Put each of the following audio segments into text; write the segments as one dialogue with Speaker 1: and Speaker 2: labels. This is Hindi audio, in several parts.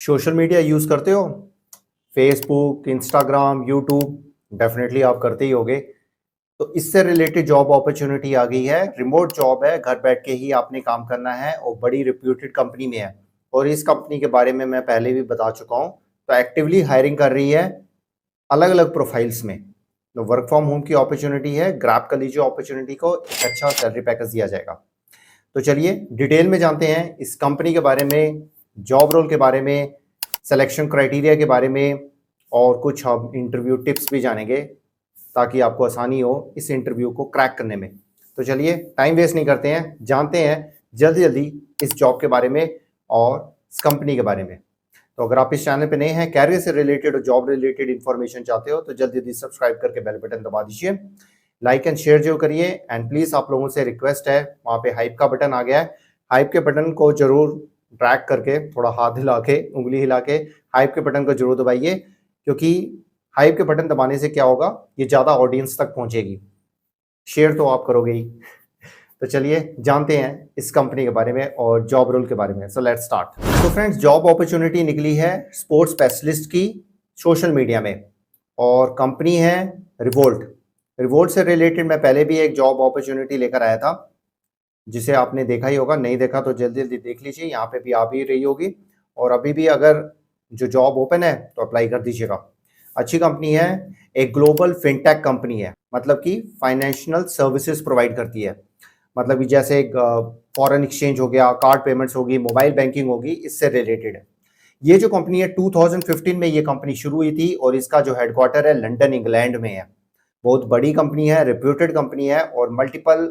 Speaker 1: सोशल मीडिया यूज़ करते हो? फेसबुक, इंस्टाग्राम, यूट्यूब डेफ़िनेटली आप करते ही होंगे। तो इससे रिलेटेड जॉब अपॉर्च्युनिटी आ गई है, रिमोट जॉब है, घर बैठ के ही आपने काम करना है और बड़ी रेप्यूटेड कंपनी में है। और इस कंपनी के बारे में मैं पहले भी बता चुका हूँ। तो एक्टिवली हायरिंग कर रही है अलग-अलग प्रोफाइल्स में। तो वर्क फ्रॉम होम की अपॉर्च्युनिटी है, ग्रैब कर लीजिए अपॉर्च्युनिटी को, एक अच्छा सैलरी पैकेज दिया जाएगा। तो चलिए डिटेल में जानते हैं इस कंपनी के बारे में, जॉब रोल के बारे में, सिलेक्शन क्राइटेरिया के बारे में और कुछ हम इंटरव्यू टिप्स भी जानेंगे ताकि आपको आसानी हो इस इंटरव्यू को क्रैक करने में। तो चलिए टाइम वेस्ट नहीं करते हैं, जानते हैं जल्दी जल्दी इस जॉब के बारे में और इस कंपनी के बारे में। तो अगर आप इस चैनल पे नए हैं, कैरियर से रिलेटेड और जॉब रिलेटेड इन्फॉर्मेशन चाहते हो तो जल्दी जल्दी सब्सक्राइब करके बेल बटन दबा दीजिए, लाइक एंड शेयर जो करिए। एंड प्लीज आप लोगों से रिक्वेस्ट है, वहाँ पे हाइप का बटन आ गया है, हाइप के बटन को जरूर ड्रैग करके थोड़ा हाथ हिला के, उंगली हिला के हाइप के बटन को जरूर दबाइए, क्योंकि हाइप के बटन दबाने से क्या होगा, ये ज़्यादा ऑडियंस तक पहुंचेगी। शेयर तो आप करोगे ही। तो चलिए जानते हैं इस कंपनी के बारे में और जॉब रोल के बारे में। So let's start. तो फ्रेंड्स, जॉब अपॉर्चुनिटी निकली है स्पोर्ट्स स्पेशलिस्ट की सोशल मीडिया में और कंपनी है रिवोल्ट। रिवोल्ट से रिलेटेड मैं पहले भी एक जॉब अपॉर्चुनिटी लेकर आया था, जिसे आपने देखा ही होगा, नहीं देखा तो जल्दी जल्दी देख लीजिए, यहाँ पे भी आ भी रही होगी। और अभी भी अगर जो जॉब ओपन है तो अप्लाई कर दीजिएगा। अच्छी कंपनी है, एक ग्लोबल फिनटेक कंपनी है, मतलब कि फाइनेंशियल सर्विसेज प्रोवाइड करती है। मतलब कि जैसे फॉरेन एक्सचेंज हो गया, कार्ड पेमेंट्स होगी, मोबाइल बैंकिंग होगी, इससे रिलेटेड है। ये जो कंपनी है 2015 में ये कंपनी शुरू हुई थी और इसका जो हेडक्वार्टर है लंदन इंग्लैंड में है। बहुत बड़ी कंपनी है, रेप्यूटेड कंपनी है और मल्टीपल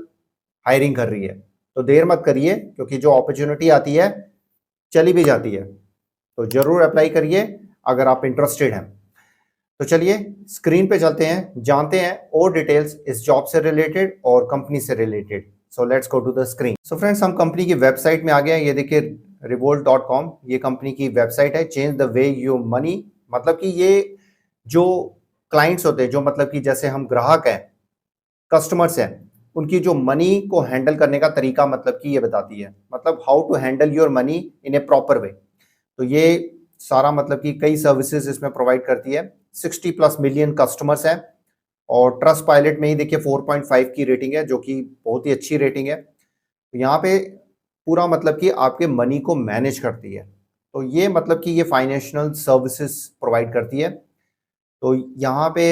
Speaker 1: हायरिंग कर रही है। तो देर मत करिए, क्योंकि जो अपॉर्चुनिटी आती है चली भी जाती है। तो जरूर अप्लाई करिए अगर आप इंटरेस्टेड हैं। तो चलिए स्क्रीन पे चलते हैं, जानते हैं और डिटेल्स इस जॉब से रिलेटेड और कंपनी से related. So let's go to the screen. So friends, हम कंपनी की वेबसाइट में आ गए हैं। ये देखिए revolt.com, ये कंपनी की वेबसाइट है। Change the way you money, मतलब कि ये जो क्लाइंट्स होते हैं, जो मतलब कि जैसे हम ग्राहक हैं, कस्टमर्स हैं, उनकी जो मनी को हैंडल करने का तरीका, मतलब कि ये बताती है, मतलब how to handle your money in a proper way. तो ये सारा मतलब कि कई सर्विसेज इसमें प्रोवाइड करती है। 60+ मिलियन कस्टमर्स हैं और ट्रस्ट पायलट में ही देखिए 4.5 की रेटिंग है, जो कि बहुत ही अच्छी रेटिंग है। तो यहाँ पे पूरा मतलब कि आपके मनी को मैनेज करती है। तो ये मतलब कि ये फाइनेंशियल सर्विसेज प्रोवाइड करती है। तो यहाँ पे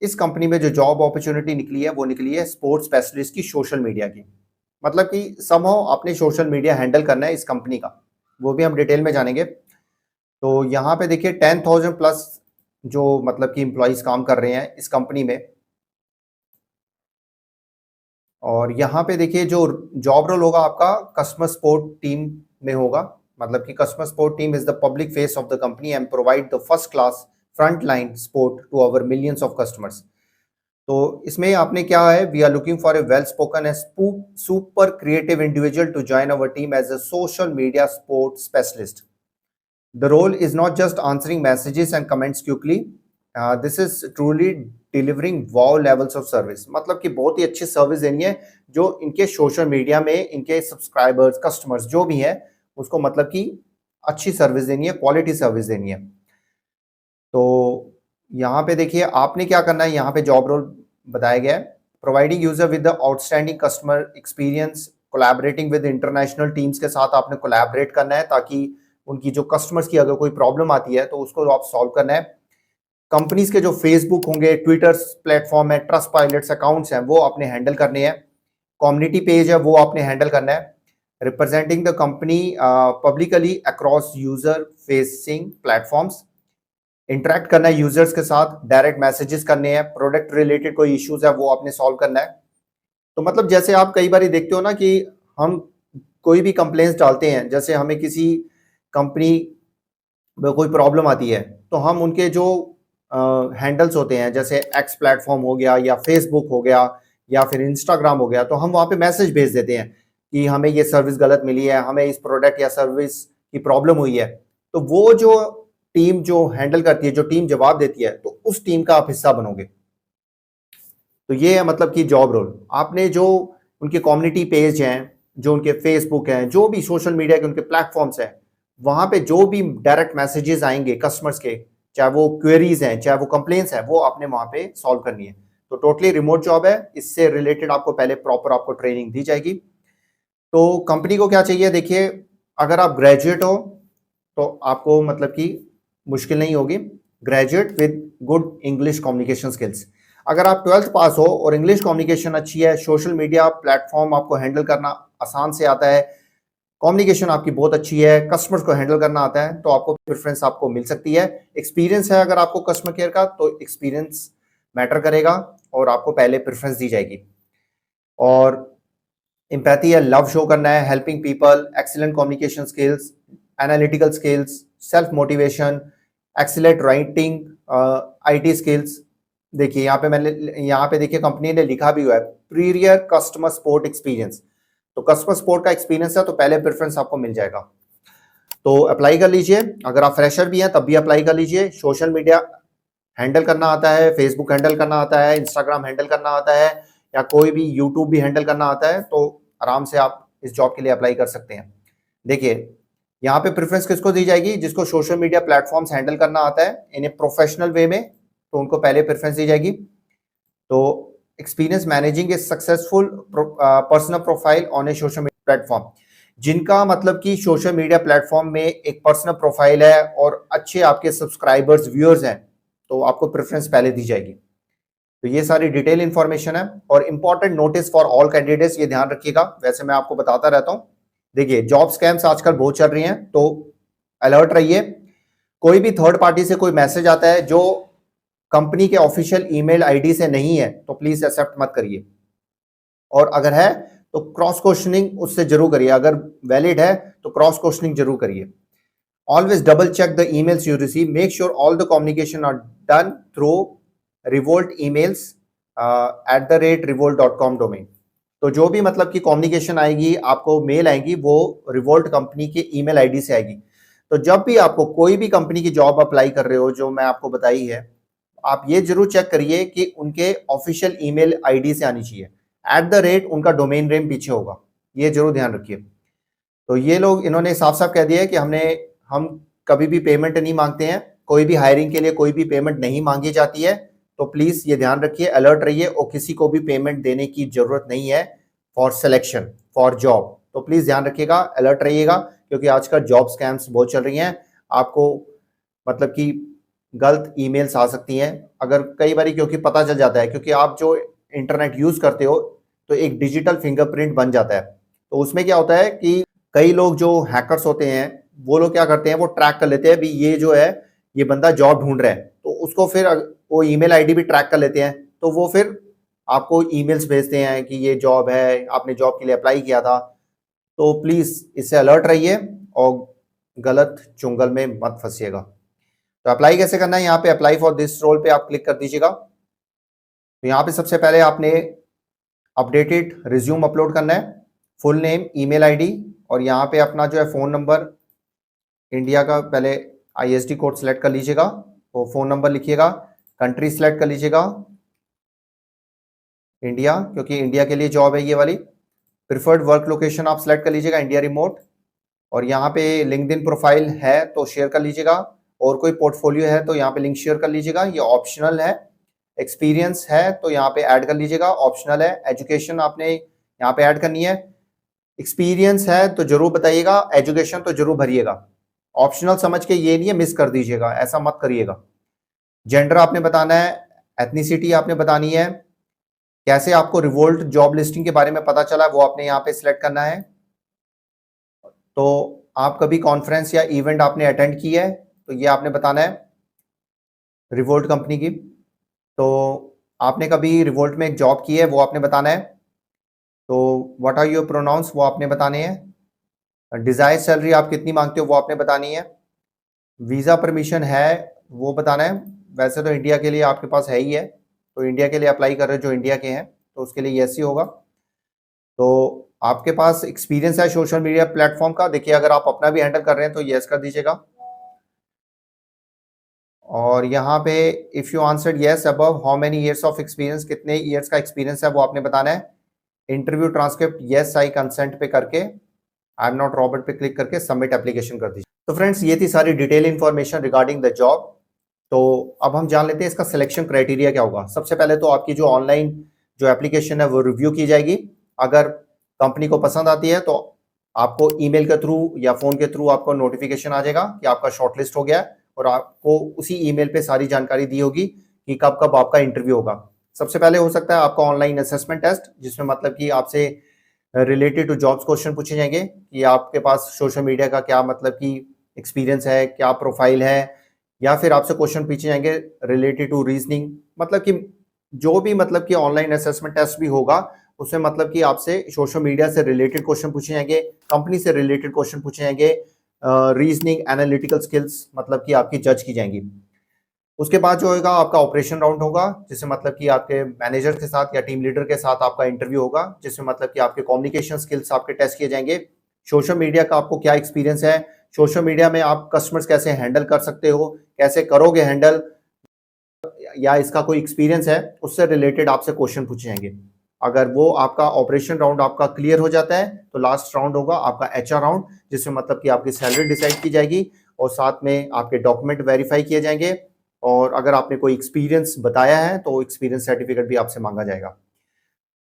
Speaker 1: इस कंपनी में जो जॉब अपॉर्चुनिटी निकली है वो निकली है स्पोर्ट्स स्पेशलिस्ट की सोशल मीडिया की। मतलब कि समहाउ अपने सोशल मीडिया हैंडल करना है इस कंपनी का, वो भी हम डिटेल में जानेंगे। तो यहाँ पे देखिए 10,000+ जो मतलब कि एम्प्लॉइज काम कर रहे हैं इस कंपनी में। और यहाँ पे देखिए जो जॉब रोल होगा आपका कस्टमर सपोर्ट टीम में होगा। मतलब कि customer support team is the public face of the company and provide the first class front line support to our millions of customers. तो इसमें आपने क्या है, we are looking for a well spoken and super creative individual to join our team as a social media support specialist. The role is not just answering messages and comments quickly. This is truly delivering wow levels of service. मतलब कि बहुत ही अच्छी सर्विस देनी है जो इनके सोशल मीडिया में इनके सब्सक्राइबर्स, कस्टमर्स जो भी है उसको मतलब कि अच्छी सर्विस देनी है, क्वालिटी सर्विस देनी है। तो यहाँ पे देखिए आपने क्या करना है, यहाँ पे जॉब रोल बताया गया है। Providing user with the outstanding customer experience, collaborating with international teams के साथ आपने कोलैबोरेट करना है ताकि उनकी जो कस्टमर्स की अगर कोई प्रॉब्लम आती है तो उसको आप सॉल्व करना है। कंपनीज के जो फेसबुक होंगे, ट्विटर प्लेटफॉर्म है, ट्रस्ट पायलट्स अकाउंट्स हैं, वो आपने हैंडल करने हैं। कम्युनिटी पेज है वो आपने हैंडल करना है। Representing the company publicly across user facing platforms, interact करना है यूजर्स के साथ, डायरेक्ट मैसेजेस करने हैं, प्रोडक्ट रिलेटेड कोई इश्यूज है वो आपने सॉल्व करना है। तो मतलब जैसे आप कई बार देखते हो ना कि हम कोई भी कंप्लेंट्स डालते हैं, जैसे हमें किसी कंपनी में कोई प्रॉब्लम आती है तो हम उनके जो हैंडल्स होते हैं, जैसे एक्स प्लेटफॉर्म हो गया या फेसबुक हो गया या फिर इंस्टाग्राम हो गया, तो हम वहाँ पे मैसेज भेज देते हैं कि हमें ये सर्विस गलत मिली है, हमें इस प्रोडक्ट या सर्विस की प्रॉब्लम हुई है। तो वो जो टीम जो हैंडल करती है, जो टीम जवाब देती है, तो उस टीम का आप हिस्सा बनोगे। तो ये है मतलब कि जॉब रोल। आपने जो उनके कम्युनिटी पेज हैं, जो उनके फेसबुक हैं, जो भी सोशल मीडिया के उनके प्लेटफॉर्म्स हैं, वहां पे जो भी डायरेक्ट मैसेजेस आएंगे कस्टमर्स के, चाहे वो क्वेरीज हैं चाहे वो कंप्लेंट्स हैं, वो आपने वहां पे सॉल्व करनी है। तो टोटली रिमोट जॉब है। इससे रिलेटेड आपको पहले प्रॉपर आपको ट्रेनिंग दी जाएगी। तो कंपनी को क्या चाहिए, देखिए अगर आप ग्रेजुएट हो तो आपको मतलब कि मुश्किल नहीं होगी। Graduate with good English communication skills. अगर आप 12th पास हो और इंग्लिश कम्युनिकेशन अच्छी है, सोशल मीडिया प्लेटफॉर्म आपको हैंडल करना आसान से आता है, कम्युनिकेशन आपकी बहुत अच्छी है, कस्टमर्स को हैंडल करना आता है, तो आपको प्रेफरेंस आपको मिल सकती है। एक्सपीरियंस है अगर आपको कस्टमर केयर का, तो एक्सपीरियंस मैटर करेगा और आपको पहले प्रेफरेंस दी जाएगी। और एम्पैथी है, लव शो करना है, helping people, excellent communication skills, analytical skills, self motivation, excellent writing, IT skills. देखिए यहाँ पे देखिए कंपनी ने लिखा भी हुआ है प्रीवियर कस्टमर सपोर्ट एक्सपीरियंस। तो कस्टमर सपोर्ट का एक्सपीरियंस है तो पहले प्रेफरेंस आपको मिल जाएगा। तो अप्लाई कर लीजिए। अगर आप फ्रेशर भी हैं तब भी अप्लाई कर लीजिए। सोशल मीडिया हैंडल करना आता है, फेसबुक हैंडल करना आता है, इंस्टाग्राम हैंडल करना आता है, या कोई भी यूट्यूब भी हैंडल करना आता है, तो आराम से आप इस जॉब के लिए अप्लाई कर सकते हैं। देखिए यहाँ पे प्रेफरेंस किसको दी जाएगी, जिसको सोशल मीडिया प्लेटफॉर्म्स हैंडल करना आता है इन ए प्रोफेशनल वे में, तो उनको पहले प्रेफरेंस दी जाएगी। तो experience managing A successful personal profile on A social media platform, जिनका मतलब कि सोशल मीडिया प्लेटफॉर्म में एक पर्सनल प्रोफाइल है और अच्छे आपके सब्सक्राइबर्स व्यूअर्स हैं, तो आपको प्रेफरेंस पहले दी जाएगी। तो ये सारी डिटेल इंफॉर्मेशन है। और important notice for all candidates, ये ध्यान रखिएगा, वैसे मैं आपको बताता रहता हूं। देखिए जॉब स्कैम्स आजकल बहुत चल रही हैं, तो अलर्ट रहिए। कोई भी थर्ड पार्टी से कोई मैसेज आता है जो कंपनी के ऑफिशियल ईमेल आईडी से नहीं है, तो प्लीज एक्सेप्ट मत करिए। और अगर है तो क्रॉस क्वेश्चनिंग उससे जरूर करिए, अगर वैलिड है तो क्रॉस क्वेश्चनिंग जरूर करिए। Always double check the emails you receive, make sure all the communication are done through Revolt emails @revolt.com domain. तो जो भी मतलब कि कम्युनिकेशन आएगी, आपको मेल आएगी, वो रिवोल्ट कंपनी के ईमेल आईडी से आएगी। तो जब भी आपको कोई भी कंपनी की जॉब अप्लाई कर रहे हो जो मैं आपको बताई है, आप ये जरूर चेक करिए कि उनके ऑफिशियल ईमेल आईडी से आनी चाहिए, उनका डोमेन नेम पीछे होगा, ये जरूर ध्यान रखिए। तो ये लोग इन्होंने साफ साफ कह दिया है कि हम कभी भी पेमेंट नहीं मांगते हैं, कोई भी हायरिंग के लिए कोई भी पेमेंट नहीं मांगी जाती है। तो प्लीज ये ध्यान रखिए, अलर्ट रहिए, और किसी को भी पेमेंट देने की जरूरत नहीं है फॉर सिलेक्शन फॉर जॉब। तो प्लीज ध्यान रखिएगा, अलर्ट रहिएगा, क्योंकि आजकल जॉब स्कैम्स बहुत चल रही हैं। आपको मतलब कि गलत ईमेल्स आ सकती हैं अगर कई बार, क्योंकि पता चल जाता है, क्योंकि आप जो इंटरनेट यूज करते हो तो एक डिजिटल फिंगरप्रिंट बन जाता है। तो उसमें क्या होता है कि कई लोग जो हैकर्स होते हैं, वो लोग क्या करते हैं, वो ट्रैक कर लेते हैं भी ये जो है ये बंदा जॉब ढूंढ रहा है, तो उसको फिर वो ईमेल आईडी भी ट्रैक कर लेते हैं, तो वो फिर आपको ईमेल्स भेजते हैं कि ये जॉब है, आपने जॉब के लिए अप्लाई किया था। तो प्लीज इससे अलर्ट रहिए और गलत चुंगल में मत फंसिएगा। तो अप्लाई कैसे करना है, यहाँ पे अप्लाई फॉर दिस रोल पे आप क्लिक कर दीजिएगा। तो यहाँ पे सबसे पहले आपने अपडेटेड रिज्यूम अपलोड करना है, फुल नेम, ईमेल आईडी, और यहाँ पे अपना जो है फोन नंबर, इंडिया का पहले ISD कोड सेलेक्ट कर लीजिएगा, तो फोन नंबर लिखिएगा, कंट्री सेलेक्ट कर लीजिएगा इंडिया, क्योंकि इंडिया के लिए जॉब है ये वाली। प्रिफर्ड वर्क लोकेशन आप सेलेक्ट कर लीजिएगा इंडिया रिमोट, और यहाँ पे लिंक्डइन प्रोफाइल है तो शेयर कर लीजिएगा, और कोई पोर्टफोलियो है तो यहाँ पे लिंक शेयर कर लीजिएगा, ये ऑप्शनल है। एक्सपीरियंस है तो यहाँ पे ऐड कर लीजिएगा, ऑप्शनल है। एजुकेशन आपने यहाँ पे ऐड करनी है, एक्सपीरियंस है तो जरूर बताइएगा, एजुकेशन तो जरूर भरिएगा। ऑप्शनल समझ के ये नहीं है मिस कर दीजिएगा, ऐसा मत करिएगा। जेंडर आपने बताना है, एथनिसिटी आपने बतानी है, कैसे आपको रिवोल्ट जॉब लिस्टिंग के बारे में पता चला वो आपने यहाँ पे सिलेक्ट करना है। तो आप कभी कॉन्फ्रेंस या इवेंट आपने अटेंड की है तो ये आपने बताना है रिवोल्ट कंपनी की। तो आपने कभी रिवोल्ट में एक जॉब की है वो आपने बताना है। तो व्हाट आर योर प्रोनाउंस वो आपने बताने हैं। डिजायर सैलरी आप कितनी मांगते हो वो आपने बतानी है। वीज़ा परमिशन है वो बताना है, वैसे तो इंडिया के लिए आपके पास है ही है, तो इंडिया के लिए अप्लाई कर रहे हो जो इंडिया के हैं तो उसके लिए यस ही होगा। तो आपके पास एक्सपीरियंस है सोशल मीडिया प्लेटफॉर्म का, देखिए अगर आप अपना भी हैंडल कर रहे हैं तो यस कर दीजिएगा। और यहाँ पे if you answered yes above how many years of experience, कितने ईयर्स का एक्सपीरियंस है वो आपने बताना है। Interview transcript yes I consent पे करके, आई एम नॉट रॉबर्ट पे क्लिक करके सबमिट एप्लीकेशन कर दीजिए। तो फ्रेंड्स ये थी सारी detail information regarding the job. तो अब हम जान लेते हैं इसका सिलेक्शन क्राइटेरिया क्या होगा। सबसे पहले तो आपकी जो ऑनलाइन जो एप्लीकेशन है वो रिव्यू की जाएगी। अगर कंपनी को पसंद आती है तो आपको ईमेल के थ्रू या फोन के थ्रू आपको नोटिफिकेशन आ जाएगा कि आपका शॉर्टलिस्ट हो गया है, और आपको उसी ईमेल पे सारी जानकारी दी होगी कि कब कब आपका इंटरव्यू होगा। सबसे पहले हो सकता है आपका ऑनलाइन असेसमेंट टेस्ट, जिसमें मतलब कि आपसे रिलेटेड टू जॉब्स क्वेश्चन पूछे जाएंगे कि आपके पास सोशल मीडिया का क्या मतलब कि एक्सपीरियंस है, क्या प्रोफाइल है, या फिर आपसे क्वेश्चन पूछे जाएंगे रिलेटेड टू रीजनिंग। मतलब कि जो भी मतलब कि ऑनलाइन असेसमेंट टेस्ट भी होगा उसमें मतलब कि आपसे सोशल मीडिया से रिलेटेड क्वेश्चन पूछे जाएंगे, कंपनी से रिलेटेड क्वेश्चन पूछे जाएंगे, रीजनिंग एनालिटिकल स्किल्स मतलब कि आपकी जज की जाएंगी। उसके बाद जो होगा आपका ऑपरेशन राउंड होगा, जिसमें मतलब कि आपके मैनेजर के साथ या टीम लीडर के साथ आपका इंटरव्यू होगा, जिसमें मतलब कि आपके कम्युनिकेशन स्किल्स आपके टेस्ट किए जाएंगे। सोशल मीडिया का आपको क्या एक्सपीरियंस है, सोशल मीडिया में आप कस्टमर्स कैसे हैंडल कर सकते हो, कैसे करोगे हैंडल, या इसका कोई एक्सपीरियंस है, उससे रिलेटेड आपसे क्वेश्चन पूछे जाएंगे। अगर वो आपका ऑपरेशन राउंड आपका क्लियर हो जाता है तो लास्ट राउंड होगा आपका एचआर राउंड, जिसमें मतलब कि आपकी सैलरी डिसाइड की जाएगी और साथ में आपके डॉक्यूमेंट वेरीफाई किए जाएंगे। और अगर आपने कोई एक्सपीरियंस बताया है तो एक्सपीरियंस सर्टिफिकेट भी आपसे मांगा जाएगा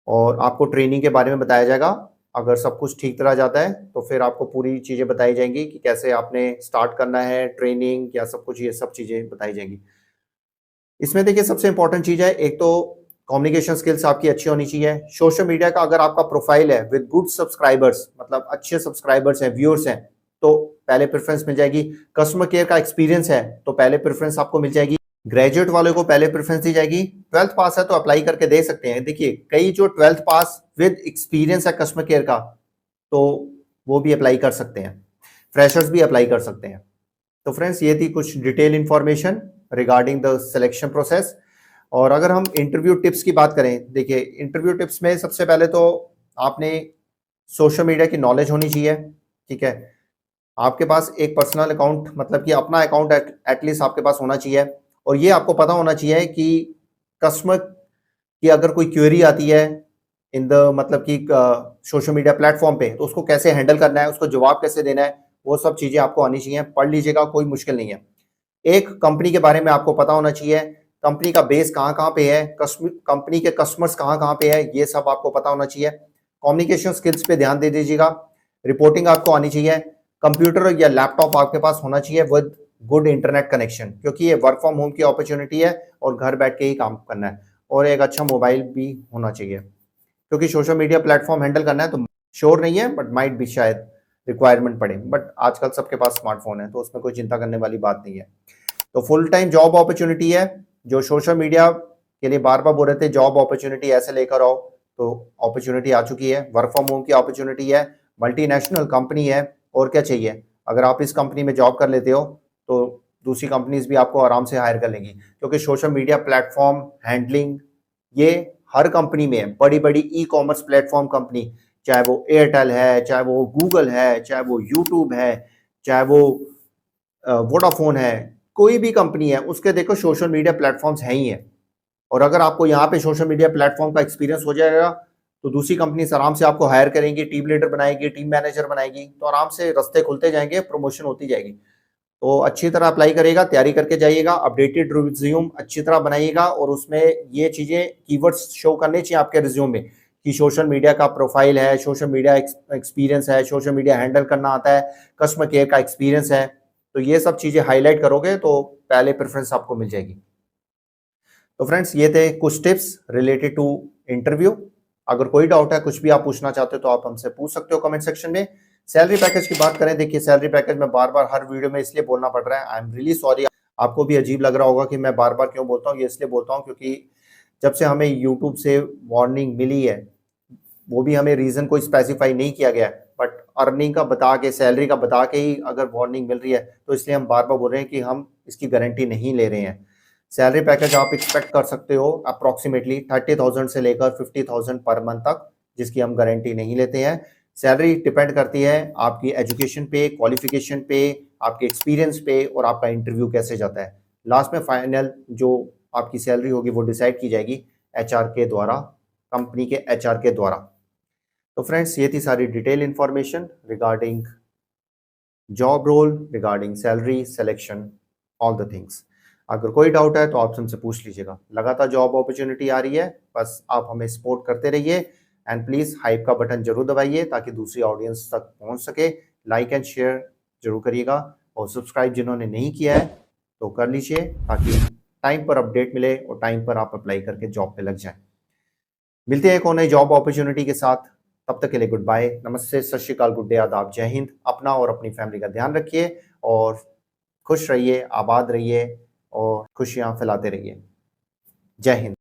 Speaker 1: और आपको ट्रेनिंग के बारे में बताया जाएगा। अगर सब कुछ ठीक तरह जाता है तो फिर आपको पूरी चीज़ें बताई जाएंगी कि कैसे आपने स्टार्ट करना है, ट्रेनिंग या सब कुछ, ये सब चीज़ें बताई जाएंगी। इसमें देखिए सबसे इंपॉर्टेंट चीज़ है, एक तो कम्युनिकेशन स्किल्स आपकी अच्छी होनी चाहिए। सोशल मीडिया का अगर आपका प्रोफाइल है विद गुड सब्सक्राइबर्स, मतलब अच्छे सब्सक्राइबर्स हैं, व्यूअर्स हैं, तो पहले प्रेफरेंस मिल जाएगी। कस्टमर केयर का एक्सपीरियंस है तो पहले प्रेफरेंस आपको मिल जाएगी। ग्रेजुएट वालों को पहले प्रेफरेंस दी जाएगी। 12th पास है तो अप्लाई करके दे सकते हैं। देखिए कई जो 12th पास विद एक्सपीरियंस है कस्टमर केयर का, तो वो भी अप्लाई कर सकते हैं, फ्रेशर्स भी अप्लाई कर सकते हैं। तो फ्रेंड्स ये थी कुछ detail information regarding the selection process. और अगर हम इंटरव्यू टिप्स की बात करें, देखिए इंटरव्यू टिप्स में सबसे पहले तो आपने सोशल मीडिया की नॉलेज होनी चाहिए। ठीक है, आपके पास एक पर्सनल अकाउंट मतलब कि अपना अकाउंट एटलीस्ट आपके पास होना चाहिए, और ये आपको पता होना चाहिए कि कस्टमर की अगर कोई क्वेरी आती है इन द मतलब कि सोशल मीडिया प्लेटफॉर्म पे, तो उसको कैसे हैंडल करना है, उसको जवाब कैसे देना है, वो सब चीज़ें आपको आनी चाहिए। पढ़ लीजिएगा, कोई मुश्किल नहीं है। एक कंपनी के बारे में आपको पता होना चाहिए, कंपनी का बेस कहाँ कहाँ पे है, कंपनी के कस्टमर्स कहाँ कहाँ पे है, ये सब आपको पता होना चाहिए। कम्युनिकेशन स्किल्स पे ध्यान दे दीजिएगा। रिपोर्टिंग आपको आनी चाहिए। कंप्यूटर या लैपटॉप आपके पास होना चाहिए विद गुड इंटरनेट कनेक्शन, क्योंकि ये वर्क फ्रॉम होम की अपॉर्चुनिटी है और घर बैठ के ही काम करना है। और एक अच्छा मोबाइल भी होना चाहिए, क्योंकि सोशल मीडिया प्लेटफॉर्म हैंडल करना है। तो श्योर नहीं है बट माइट भी शायद रिक्वायरमेंट पड़े, बट आजकल सबके पास स्मार्टफोन है तो उसमें कोई चिंता करने वाली बात नहीं है। तो फुल टाइम जॉब अपॉर्चुनिटी है। जो सोशल मीडिया के लिए बार बार बोल रहे थे जॉब अपॉर्चुनिटी ऐसे लेकर आओ, तो अपॉर्चुनिटी आ चुकी है। वर्क फ्रॉम होम की अपॉर्चुनिटी है, मल्टीनेशनल कंपनी है, और क्या चाहिए। अगर आप इस कंपनी में जॉब कर लेते हो तो दूसरी कंपनीज भी आपको आराम से हायर कर लेंगी, क्योंकि सोशल मीडिया प्लेटफॉर्म हैंडलिंग ये हर कंपनी में है। बड़ी बड़ी ई कॉमर्स प्लेटफॉर्म कंपनी, चाहे वो एयरटेल है, चाहे वो गूगल है, चाहे वो यूट्यूब है, चाहे वो वोडाफोन है, कोई भी कंपनी है उसके देखो सोशल मीडिया प्लेटफॉर्म्स हैं ही है। और अगर आपको यहाँ पे सोशल मीडिया प्लेटफॉर्म का एक्सपीरियंस हो जाएगा तो दूसरी कंपनी आराम से आपको हायर करेंगी, टीम लीडर बनाएगी, टीम मैनेजर बनाएगी, तो आराम से रास्ते खुलते जाएंगे, प्रमोशन होती जाएगी। तो अच्छी तरह अप्लाई करिएगा, तैयारी करके जाइएगा, अपडेटेड रिज्यूम अच्छी तरह बनाइएगा, और उसमें ये चीज़ें कीवर्ड्स शो करने चाहिए आपके रिज्यूम में कि सोशल मीडिया का प्रोफाइल है, सोशल मीडिया एक्सपीरियंस है, सोशल मीडिया हैंडल करना आता है, कस्टमर केयर का एक्सपीरियंस है। तो ये सब चीज़ें हाईलाइट करोगे तो पहले प्रेफरेंस आपको मिल जाएगी। तो फ्रेंड्स ये थे कुछ टिप्स रिलेटेड टू इंटरव्यू। अगर कोई डाउट है, कुछ भी आप पूछना चाहते हो तो आप हमसे पूछ सकते हो कमेंट सेक्शन में। सैलरी पैकेज की बात करें, देखिए सैलरी पैकेज में बार बार हर वीडियो में इसलिए बोलना पड़ रहा है, आई एम रियली सॉरी। आपको भी अजीब लग रहा होगा कि मैं बार बार क्यों बोलता हूँ। ये इसलिए बोलता हूँ क्योंकि जब से हमें यूट्यूब से वार्निंग मिली है, वो भी हमें रीज़न कोई स्पेसिफाई नहीं किया गया है, बट अर्निंग का बता के, सैलरी का बता के ही अगर वार्निंग मिल रही है, तो इसलिए हम बार बार बोल रहे हैं कि हम इसकी गारंटी नहीं ले रहे हैं। सैलरी पैकेज आप एक्सपेक्ट कर सकते हो अप्रॉक्सीमेटली 30,000 से लेकर 50,000 पर मंथ तक, जिसकी हम गारंटी नहीं लेते हैं। सैलरी डिपेंड करती है आपकी एजुकेशन पे, क्वालिफिकेशन पे, आपके एक्सपीरियंस पे, और आपका इंटरव्यू कैसे जाता है। लास्ट में फाइनल जो आपकी सैलरी होगी वो डिसाइड की जाएगी एचआर के द्वारा, कंपनी के एचआर के द्वारा। तो फ्रेंड्स ये थी सारी detail information regarding job role, regarding salary, selection, all the things. अगर कोई डाउट है तो आप हमसे पूछ लीजिएगा। लगातार जॉब अपॉर्चुनिटी आ रही है, बस आप हमें सपोर्ट करते रहिए एंड प्लीज़ हाइप का बटन जरूर दबाइए ताकि दूसरी ऑडियंस तक पहुंच सके। लाइक एंड शेयर जरूर करिएगा और सब्सक्राइब जिन्होंने नहीं किया है तो कर लीजिए ताकि टाइम पर अपडेट मिले और टाइम पर आप अप्लाई करके जॉब पे लग जाएं। मिलते हैं एक और नई जॉब अपॉर्चुनिटी के साथ। तब तक के लिए गुड बाय, नमस्ते, सत श्री अकाल, गुड डे, आदाब, जय हिंद। अपना और अपनी फैमिली का ध्यान रखिए और खुश रहिए, आबाद रहिए और खुशियां फैलाते रहिए। जय हिंद।